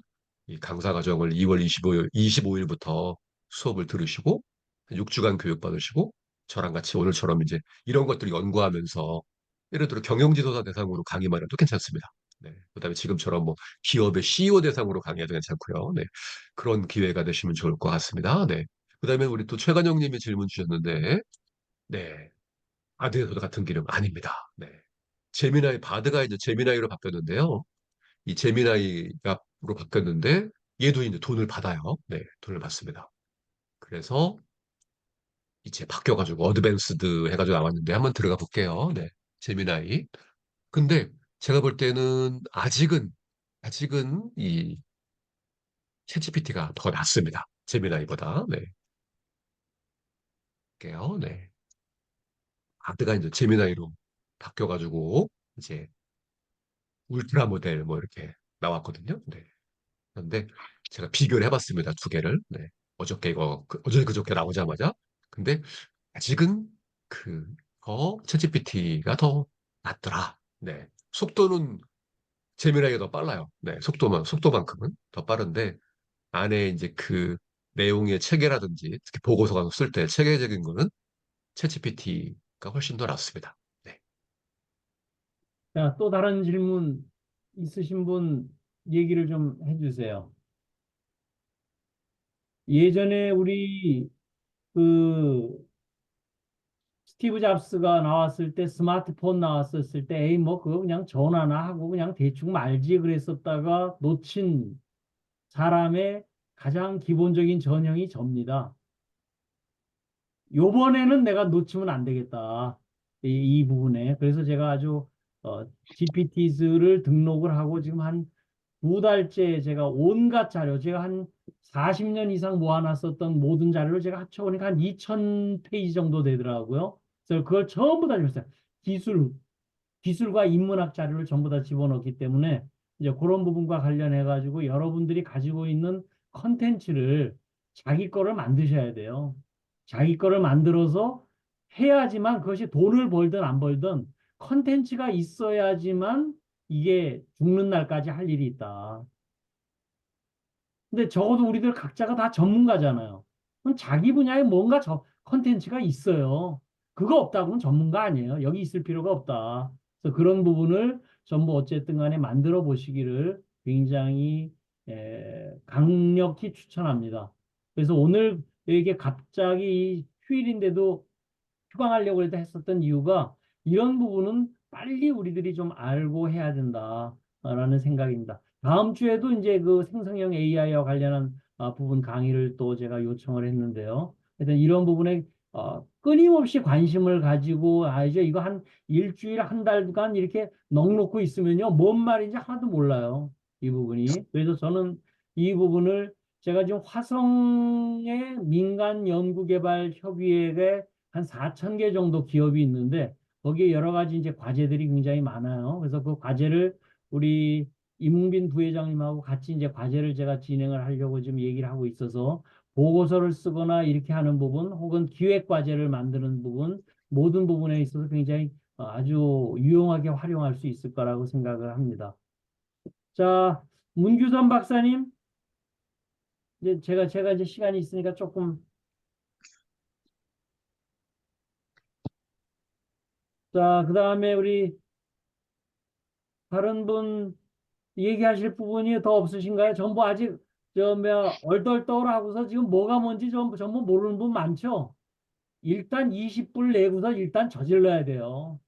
이 강사 과정을 2월 25일부터 수업을 들으시고 6주간 교육 받으시고 저랑 같이 오늘처럼 이제 이런 것들을 연구하면서 예를 들어 경영지도사 대상으로 강의만 해도 괜찮습니다. 네. 그다음에 지금처럼 뭐 기업의 CEO 대상으로 강의해도 괜찮고요. 네. 그런 기회가 되시면 좋을 것 같습니다. 네. 그다음에 우리 또 최관영 님이 질문 주셨는데, 네. 바드에서도 같은 기능 아닙니다. 네. 제미나이, 바드가 이제 제미나이로 바뀌었는데요. 이 제미나이로 바뀌었는데, 얘도 이제 돈을 받아요. 네. 돈을 받습니다. 그래서 이제 바뀌어가지고 어드밴스드 해가지고 나왔는데 한번 들어가 볼게요. 네. 제미나이. 근데 제가 볼 때는 아직은 이 챗GPT가 더 낫습니다. 제미나이보다. 네. 볼게요. 네. 바드가 이제 제미나이로 바뀌어가지고 이제 울트라 모델 뭐 이렇게 나왔거든요. 네. 그런데 제가 비교를 해봤습니다. 두 개를. 네. 어저께 어제 그저께 나오자마자. 근데 아직은 더 챗GPT가 더 낫더라. 네. 속도는 제미나이가 더 빨라요. 네. 속도만큼은 더 빠른데 안에 이제 그 내용의 체계라든지 특히 보고서 쓸 때 체계적인 거는 챗GPT가 훨씬 더 낫습니다. 네. 자, 또 다른 질문 있으신 분 얘기를 좀 해주세요. 예전에 우리 그 스티브 잡스가 나왔을 때 스마트폰 나왔었을 때 에이 뭐 그거 그냥 전화나 하고 그냥 대충 말지 그랬었다가 놓친 사람의 가장 기본적인 전형이 접니다. 요번에는 내가 놓치면 안 되겠다. 이 부분에. 그래서 제가 아주 GPT를 등록을 하고 지금 한 두 달째 제가 온갖 자료, 제가 한 40년 이상 모아놨었던 모든 자료를 제가 합쳐보니까 한 2000페이지 정도 되더라고요. 그래서 그걸 전부 다 줬어요. 기술과 인문학 자료를 전부 다 집어넣기 때문에 이제 그런 부분과 관련해 가지고 여러분들이 가지고 있는 컨텐츠를 자기 거를 만드셔야 돼요. 자기 거를 만들어서 해야지만 그것이 돈을 벌든 안 벌든 컨텐츠가 있어야지만 이게 죽는 날까지 할 일이 있다. 근데 적어도 우리들 각자가 다 전문가잖아요. 그럼 자기 분야에 뭔가 컨텐츠가 있어요. 그거 없다고는 전문가 아니에요. 여기 있을 필요가 없다. 그래서 그런 부분을 전부 어쨌든 간에 만들어 보시기를 굉장히 강력히 추천합니다. 그래서 오늘 이게 갑자기 휴일인데도 휴강하려고 했었던 이유가 이런 부분은 빨리 우리들이 좀 알고 해야 된다라는 생각입니다. 다음 주에도 이제 그 생성형 AI와 관련한 부분 강의를 또 제가 요청을 했는데요. 하여튼 이런 부분에 끊임없이 관심을 가지고 이제 이거 한 일주일, 한 달간 이렇게 넋놓고 있으면요. 뭔 말인지 하나도 몰라요. 이 부분이. 그래서 저는 이 부분을 제가 지금 화성의 민간 연구개발 협의회에 한 4,000개 정도 기업이 있는데 거기에 여러 가지 이제 과제들이 굉장히 많아요. 그래서 그 과제를 우리 이문빈 부회장님하고 같이 이제 과제를 제가 진행을 하려고 지금 얘기를 하고 있어서 보고서를 쓰거나 이렇게 하는 부분 혹은 기획 과제를 만드는 부분 모든 부분에 있어서 굉장히 아주 유용하게 활용할 수 있을 거라고 생각을 합니다. 자, 문규선 박사님, 이제 제가 이제 시간이 있으니까 조금 자, 그다음에 우리 다른 분 얘기하실 부분이 더 없으신가요? 전부 아직 저 뭐야 얼떨떨 하고서 지금 뭐가 뭔지 전부 모르는 분 많죠? 일단 20불 내고서 일단 저질러야 돼요.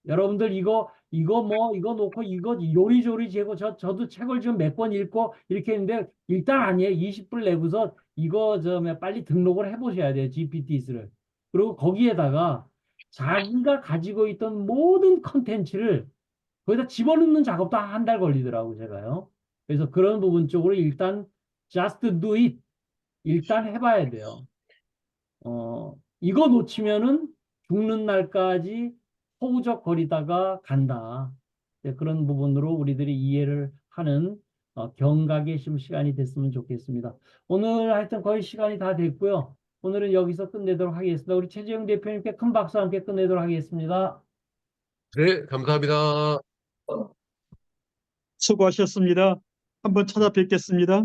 여러분들 이거 이거 놓고 이거 요리조리 재고 저도 책을 지금 몇 권 읽고 이렇게 했는데 일단 아니에요. 20불 내고서 이거 빨리 등록을 해보셔야 돼요. GPT를. 그리고 거기에다가 자기가 가지고 있던 모든 컨텐츠를 거기다 집어넣는 작업도 한 달 걸리더라고 제가요. 그래서 그런 부분 쪽으로 일단 just do it. 일단 해봐야 돼요. 이거 놓치면은 죽는 날까지 허우적거리다가 간다. 네, 그런 부분으로 우리들이 이해를 하는 경각의 좀 시간이 됐으면 좋겠습니다. 오늘 하여튼 거의 시간이 다 됐고요. 오늘은 여기서 끝내도록 하겠습니다. 우리 최재형 대표님께 큰 박수와 함께 끝내도록 하겠습니다. 네, 감사합니다. 수고하셨습니다. 한번 찾아뵙겠습니다.